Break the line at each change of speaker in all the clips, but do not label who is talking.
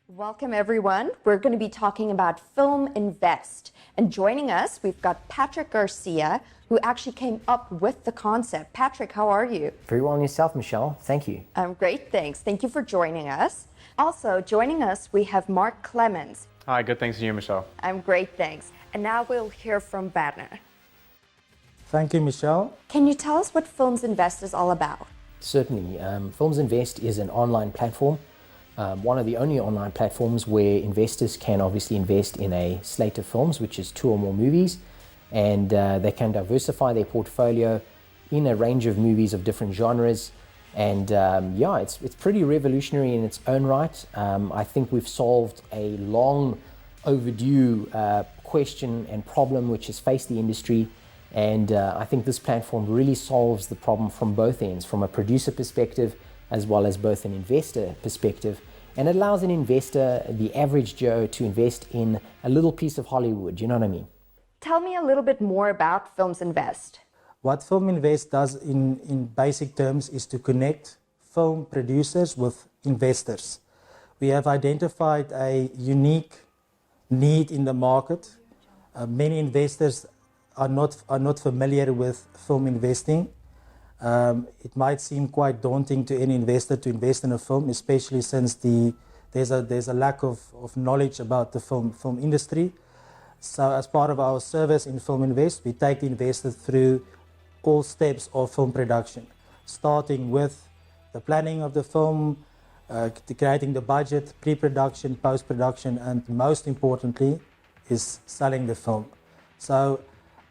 Welcome, everyone. We're going to be talking about Film Invest. And joining us, we've got Patrick Garcia, who actually came up with the concept. Patrick, how are you?
Very well, and yourself, Michelle. Thank you.
I'm great, thanks. Thank you for joining us. Also, joining us, we have Mark Clemens.
Hi, good, thanks to you, Michelle.
I'm great, thanks. And now we'll hear from Werner.
Thank you, Michelle.
Can you tell us what Films Invest is all about?
Certainly. Films Invest is an online platform, one of the only online platforms where investors can obviously invest in a slate of films, which is 2 or more movies, and they can diversify their portfolio in a range of movies of different genres. And it's pretty revolutionary in its own right. I think we've solved a long overdue question and problem which has faced the industry. And I think this platform really solves the problem from both ends, from a producer perspective as well as both an investor perspective. And it allows an investor, the average Joe, to invest in a little piece of Hollywood. You know what I mean?
Tell me a little bit more about Films Invest.
What Film Invest does in basic terms is to connect film producers with investors. We have identified a unique need in the market. Many investors are not familiar with film investing. It might seem quite daunting to any investor to invest in a film, especially since there's a lack of knowledge about the film industry. So as part of our service in Film Invest, we take the investor through all steps of film production, starting with the planning of the film, creating the budget, pre-production, post-production, and most importantly is selling the film. So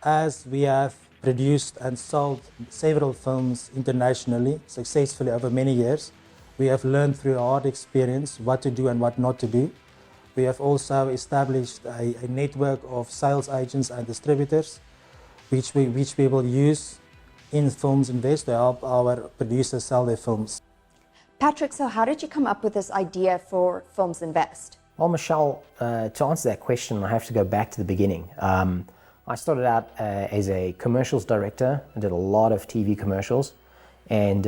as we have produced and sold several films internationally successfully over many years, we have learned through hard experience what to do and what not to do. We have also established a network of sales agents and distributors which we will use in Films Invest to help our producers sell their films.
Patrick, so how did you come up with this idea for Films Invest?
Well, Michelle, to answer that question, I have to go back to the beginning. I started out as a commercials director. I did a lot of TV commercials. And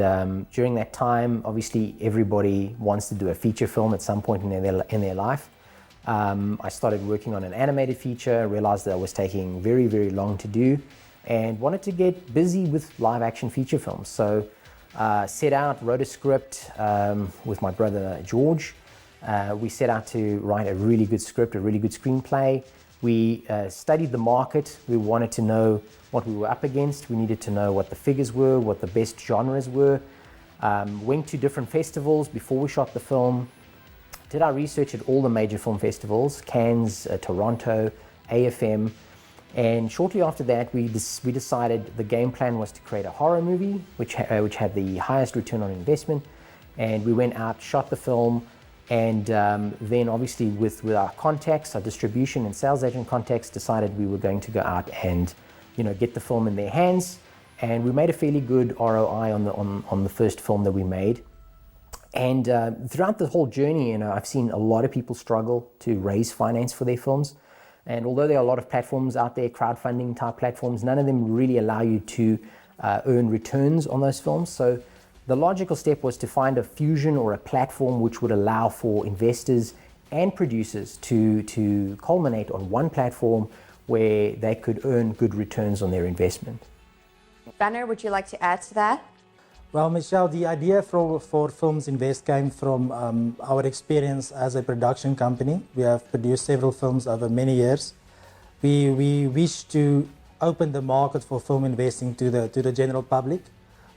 during that time, obviously, everybody wants to do a feature film at some point in their life. I started working on an animated feature, realized that I was taking very, very long to do, and wanted to get busy with live action feature films. So set out, wrote a script with my brother George. We set out to write a really good script, a really good screenplay. We studied the market. We wanted to know what we were up against. We needed to know what the figures were, what the best genres were. Went to different festivals before we shot the film. Did our research at all the major film festivals, Cannes, Toronto, AFM. And shortly after that, we decided the game plan was to create a horror movie, which had the highest return on investment. And we went out, shot the film, and then obviously with our contacts, our distribution and sales agent contacts, decided we were going to go out and get the film in their hands. And we made a fairly good ROI on the first film that we made. And throughout the whole journey, I've seen a lot of people struggle to raise finance for their films. And although there are a lot of platforms out there, crowdfunding type platforms, none of them really allow you to earn returns on those films. So the logical step was to find a fusion or a platform which would allow for investors and producers to culminate on one platform where they could earn good returns on their investment.
Werner, would you like to add to that?
Well, Michelle, the idea for Films Invest came from our experience as a production company. We have produced several films over many years. We wish to open the market for film investing to the general public,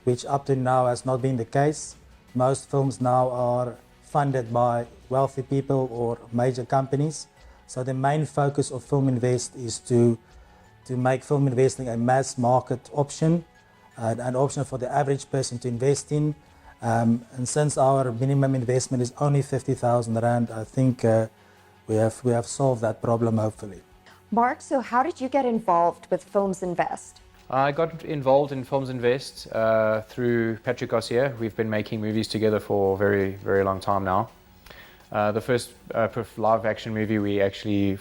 which up to now has not been the case. Most films now are funded by wealthy people or major companies. So the main focus of Film Invest is to make film investing a mass market option, an option for the average person to invest in. And since our minimum investment is only 50,000 Rand, I think we have solved that problem, hopefully.
Mark, so how did you get involved with Films Invest?
I got involved in Films Invest through Patrick Garcia. We've been making movies together for a very, very long time now. The first live action movie we actually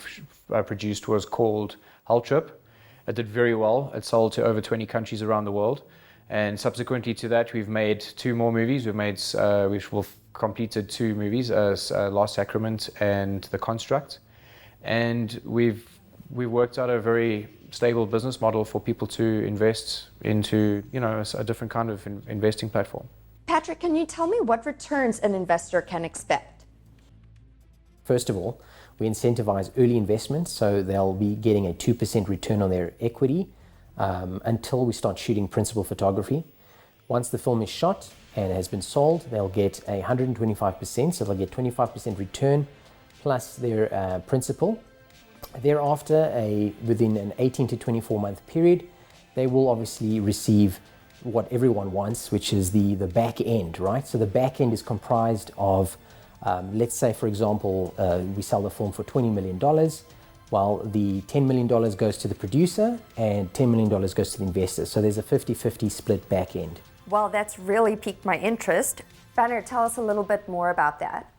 produced was called Hull Trip. It did very well. It sold to over 20 countries around the world. And subsequently to that, we've made 2 more movies. Which will completed 2 movies, Last Sacrament and The Construct, and we've worked out a very stable business model for people to invest into, a different kind of investing platform.
Patrick, can you tell me what returns an investor can expect?
First of all, we incentivize early investments, so they'll be getting a 2% return on their equity until we start shooting principal photography. Once the film is shot and has been sold, they'll get 125%, so they'll get 25% return plus their principal. Thereafter, within an 18 to 24 month period, they will obviously receive what everyone wants, which is the back end, right? So the back end is comprised of, let's say, for example, we sell the film for $20 million, while the $10 million goes to the producer and $10 million goes to the investor. So there's a 50-50 split back end.
Well, that's really piqued my interest. Werner, tell us a little bit more about that.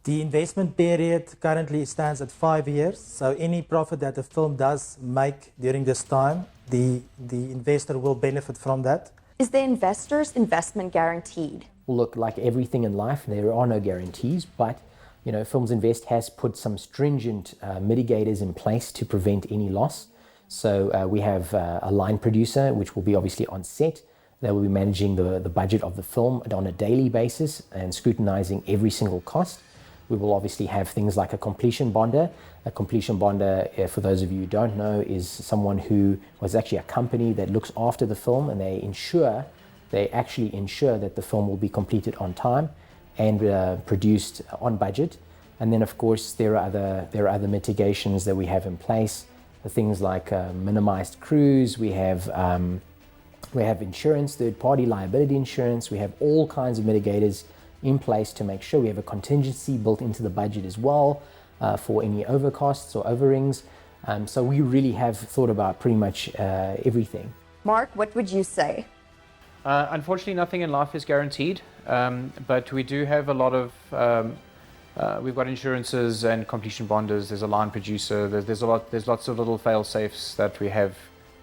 The investment period currently stands at 5 years, so any profit that the film does make during this time, the investor will benefit from that.
Is the investor's investment guaranteed?
Look, like everything in life, there are no guarantees, but Films Invest has put some stringent mitigators in place to prevent any loss. So we have a line producer, which will be obviously on set. They will be managing the budget of the film on a daily basis and scrutinizing every single cost. We will obviously have things like a completion bonder. A completion bonder, for those of you who don't know, is someone who was actually a company that looks after the film, and they actually ensure that the film will be completed on time and produced on budget. And then, of course, there are other mitigations that we have in place. Things like minimized crews. We have insurance, third-party liability insurance. We have all kinds of mitigators in place to make sure we have a contingency built into the budget as well for any overcosts or overrings. So we really have thought about pretty much everything.
Mark, what would you say?
Unfortunately, nothing in life is guaranteed, but we do have a lot of, we've got insurances and completion bonders. There's a line producer. There's lots of little fail safes that we have.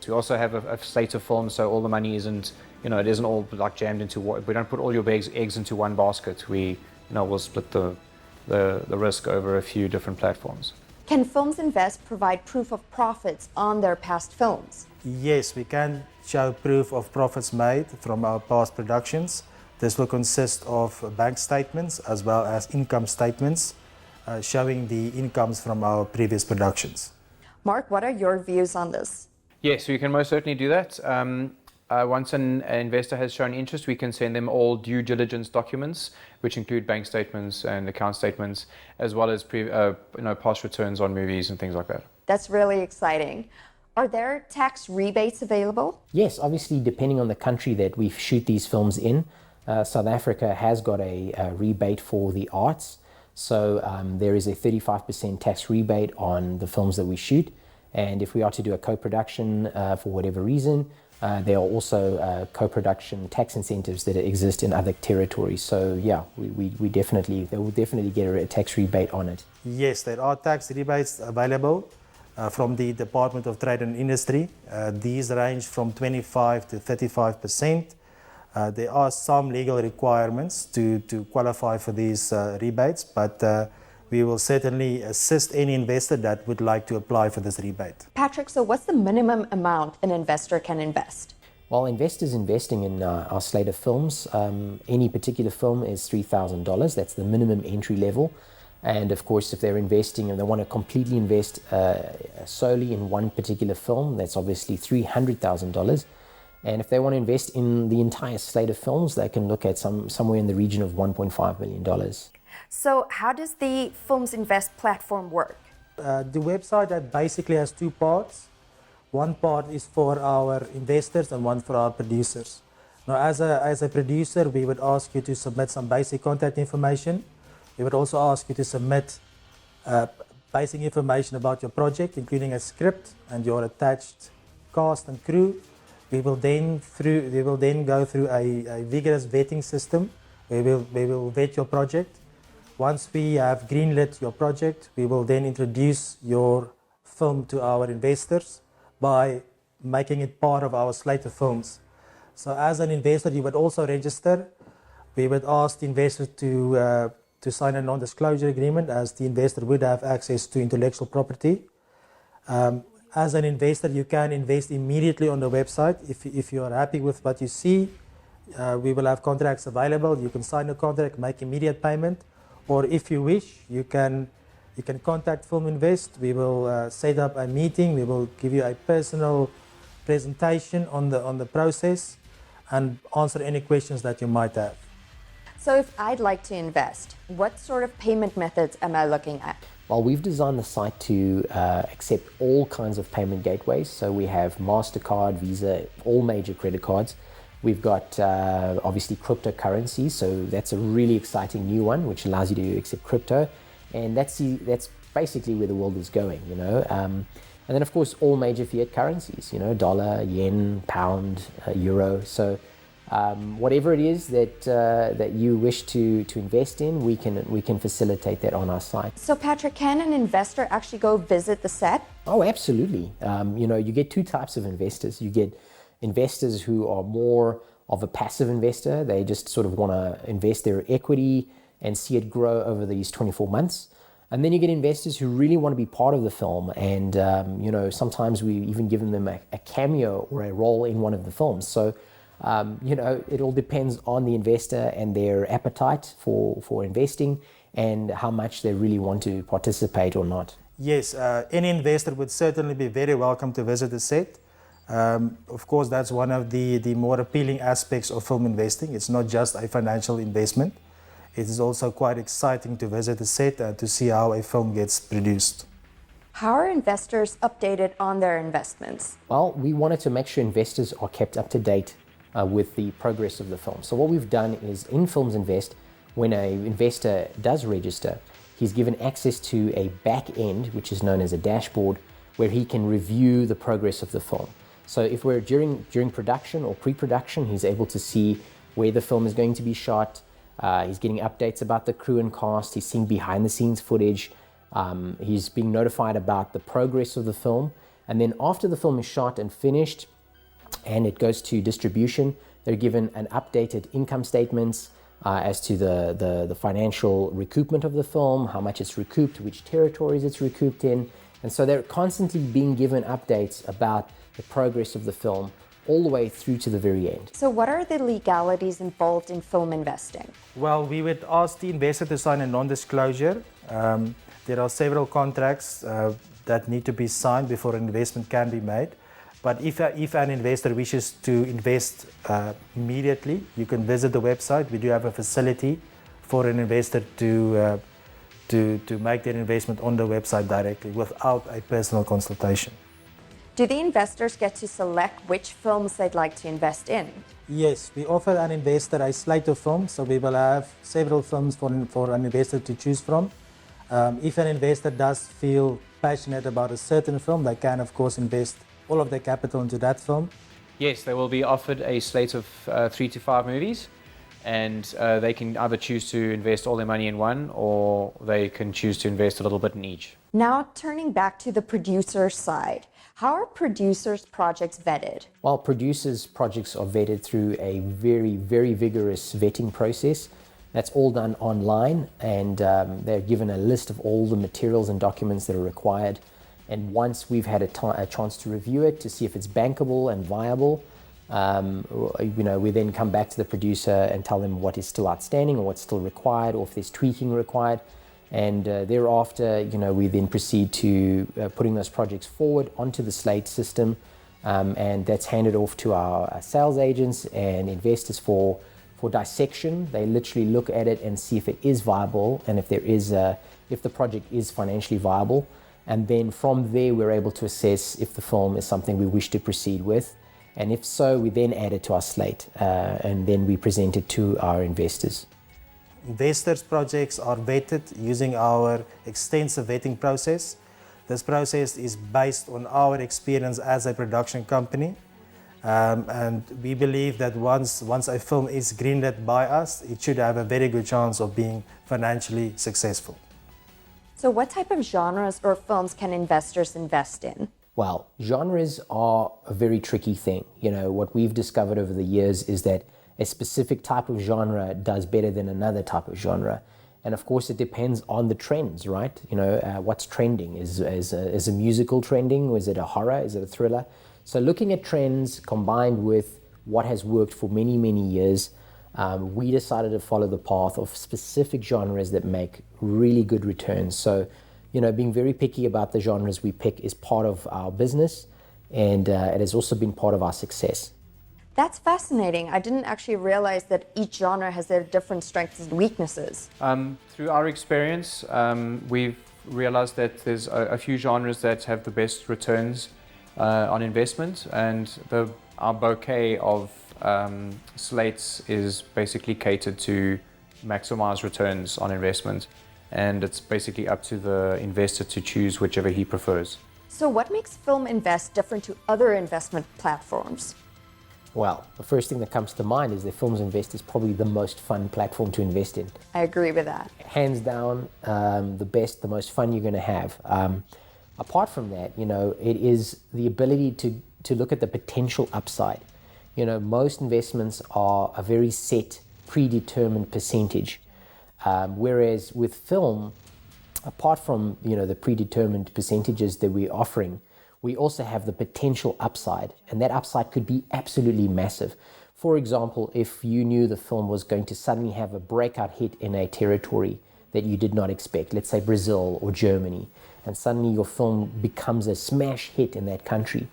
We also have a slate of films, so all the money isn't, it isn't all like jammed into what. We don't put all your eggs into one basket. We'll split the risk over a few different platforms.
Can Films Invest provide proof of profits on their past films?
Yes, we can show proof of profits made from our past productions. This will consist of bank statements as well as income statements showing the incomes from our previous productions.
Mark, what are your views on this?
Yes, we can most certainly do that. Once an investor has shown interest, we can send them all due diligence documents, which include bank statements and account statements, as well as past returns on movies and things like that.
That's really exciting. Are there tax rebates available?
Yes, obviously, depending on the country that we shoot these films in. South Africa has got a rebate for the arts. So there is a 35% tax rebate on the films that we shoot. And if we are to do a co-production for whatever reason, there are also co-production tax incentives that exist in other territories. So yeah, they will definitely get a tax rebate on it.
Yes, there are tax rebates available from the Department of Trade and Industry. These range from 25 to 35%. There are some legal requirements to qualify for these rebates, but we will certainly assist any investor that would like to apply for this rebate.
Patrick, so what's the minimum amount an investor can invest?
Well, investors investing in our slate of films, any particular film is $3,000. That's the minimum entry level. And of course, if they're investing and they want to completely invest solely in one particular film, that's obviously $300,000. And if they want to invest in the entire slate of films, they can look at somewhere in the region of $1.5 million.
So how does the Films Invest platform work?
The website that basically has two parts. One part is for our investors and one for our producers. Now, as a producer, we would ask you to submit some basic contact information. We would also ask you to submit basic information about your project, including a script and your attached cast and crew. We will then go through a vigorous vetting system. We will vet your project. Once we have greenlit your project, we will then introduce your film to our investors by making it part of our slate of films. So as an investor, you would also register We would ask the investor to sign a non-disclosure agreement, as the investor would have access to intellectual property. As an investor, you can invest immediately on the website. If you are happy with what you see, we will have contracts available. You can sign a contract, make immediate payment, or if you wish, you can contact Film Invest. We will set up a meeting. We will give you a personal presentation on the process and answer any questions that you might have.
So if I'd like to invest, what sort of payment methods am I looking at?
Well, we've designed the site to accept all kinds of payment gateways. So we have MasterCard, Visa, all major credit cards. We've got obviously cryptocurrencies, so that's a really exciting new one, which allows you to accept crypto. And that's basically where the world is going, you know. And then, of course, all major fiat currencies, you know, dollar, yen, pound, euro. So whatever it is that you wish to invest in, we can facilitate that on our site.
So Patrick, can an investor actually go visit the set?
Oh, absolutely. You know, you get two types of investors. You get investors who are more of a passive investor. They just sort of want to invest their equity and see it grow over these 24 months. And then you get investors who really want to be part of the film, and you know, sometimes we even give them a cameo or a role in one of the films. So you know, it all depends on the investor and their appetite for investing and how much they really want to participate or not.
Yes, any investor would certainly be very welcome to visit the set. Of course, that's one of the more appealing aspects of film investing. It's not just a financial investment. It is also quite exciting to visit the set and to see how a film gets produced.
How are investors updated on their investments?
Well, we wanted to make sure investors are kept up to date with the progress of the film. So what we've done is in Films Invest, when an investor does register, he's given access to a back end, which is known as a dashboard, where he can review the progress of the film. So if we're during production or pre-production, he's able to see where the film is going to be shot. He's getting updates about the crew and cast. He's seeing behind the scenes footage. He's being notified about the progress of the film. And then after the film is shot and finished and it goes to distribution, they're given an updated income statements as to the financial recoupment of the film, how much it's recouped, which territories it's recouped in. And so they're constantly being given updates about the progress of the film all the way through to the very end.
So what are the legalities involved in film investing?
Well, we would ask the investor to sign a non-disclosure. There are several contracts that need to be signed before an investment can be made. But if an investor wishes to invest immediately, you can visit the website. We do have a facility for an investor to make their investment on the website directly without a personal consultation.
Do the investors get to select which films they'd like to invest in?
Yes, we offer an investor a slate of films, so we will have several films for an investor to choose from. If an investor does feel passionate about a certain film, they can, of course, invest all of their capital into that film.
Yes, they will be offered a slate of 3 to 5 movies, and they can either choose to invest all their money in one, or they can choose to invest a little bit in each.
Now, turning back to the producer side, how are producers' projects vetted?
Well, producers' projects are vetted through a very, very vigorous vetting process. That's all done online, and they're given a list of all the materials and documents that are required. And once we've had a chance to review it to see if it's bankable and viable, you know, we then come back to the producer and tell them what is still outstanding or what's still required, or if there's tweaking required. And thereafter, you know, we then proceed to putting those projects forward onto the slate system, and that's handed off to our sales agents and investors for dissection. They literally look at it and see if it is viable, and if the project is financially viable. And then from there, we're able to assess if the film is something we wish to proceed with. And if so, we then add it to our slate, and then we present it to our investors.
Investors' projects are vetted using our extensive vetting process. This process is based on our experience as a production company. And we believe that once a film is greenlit by us, it should have a very good chance of being financially successful.
So what type of genres or films can investors invest in?
Well, genres are a very tricky thing. You know, what we've discovered over the years is that a specific type of genre does better than another type of genre. And of course, it depends on the trends, right? What's trending? Is a musical trending? Or is it a horror? Is it a thriller? So looking at trends combined with what has worked for many, many years, we decided to follow the path of specific genres that make really good returns. So, being very picky about the genres we pick is part of our business, and it has also been part of our success.
That's fascinating. I didn't actually realize that each genre has their different strengths and weaknesses.
Through our experience, we've realized that there's a few genres that have the best returns on investment, and our bouquet of slates is basically catered to maximize returns on investment, and it's basically up to the investor to choose whichever he prefers.
So what makes Film Invest different to other investment platforms?
Well, the first thing that comes to mind is that Films Invest is probably the most fun platform to invest in.
I agree with that.
Hands down, the best, the most fun you're going to have. Apart from that, it is the ability to look at the potential upside. Most investments are a very set, predetermined percentage. Whereas with film, apart from the predetermined percentages that we're offering, we also have the potential upside, and that upside could be absolutely massive. For example, if you knew the film was going to suddenly have a breakout hit in a territory that you did not expect, let's say Brazil or Germany, and suddenly your film becomes a smash hit in that country,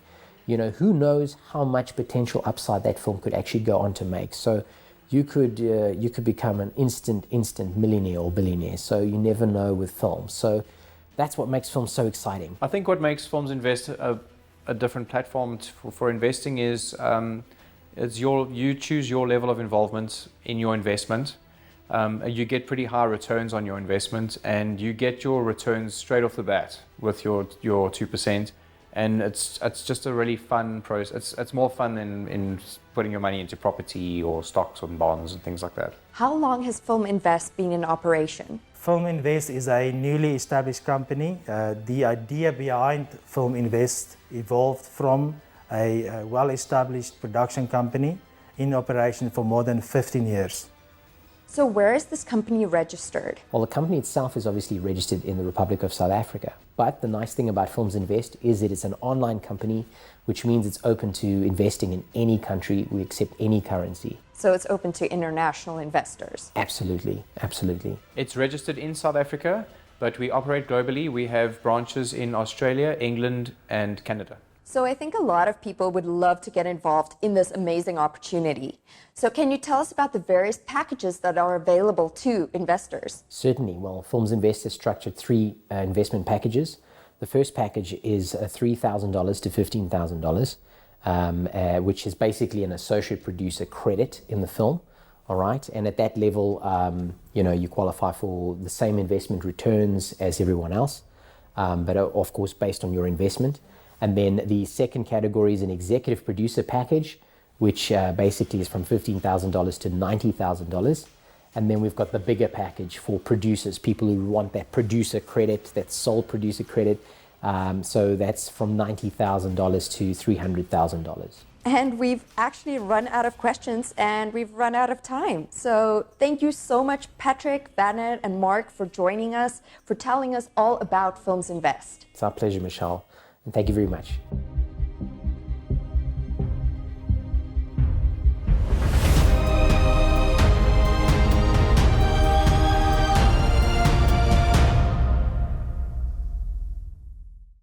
who knows how much potential upside that film could actually go on to make. So you could become an instant millionaire or billionaire. So you never know with film. So that's what makes film so exciting.
I think what makes Films Invest a different platform for investing is you choose your level of involvement in your investment. You get pretty high returns on your investment, and you get your returns straight off the bat with your 2%. And it's just a really fun process. It's more fun than in putting your money into property or stocks or bonds and things like that.
How long has Film Invest been in operation?
Film Invest is a newly established company. The idea behind Film Invest evolved from a well-established production company in operation for more than 15 years.
So where is this company registered?
Well, the company itself is obviously registered in the Republic of South Africa. But the nice thing about Films Invest is that it's an online company, which means it's open to investing in any country. We accept any currency.
So it's open to international investors?
Absolutely, absolutely.
It's registered in South Africa, but we operate globally. We have branches in Australia, England, and Canada.
So I think a lot of people would love to get involved in this amazing opportunity. So can you tell us about the various packages that are available to investors?
Certainly. Well, Films Invest has structured three investment packages. The first package is $3,000 to $15,000, which is basically an associate producer credit in the film. All right. And at that level, you qualify for the same investment returns as everyone else, but of course, based on your investment. And then the second category is an executive producer package, which basically is from $15,000 to $90,000. And then we've got the bigger package for producers, people who want that producer credit, that sole producer credit. So that's from $90,000 to $300,000.
And we've actually run out of questions and we've run out of time. So thank you so much, Patrick, Werner, and Mark, for joining us, for telling us all about Films Invest.
It's our pleasure, Michelle. And thank you very much.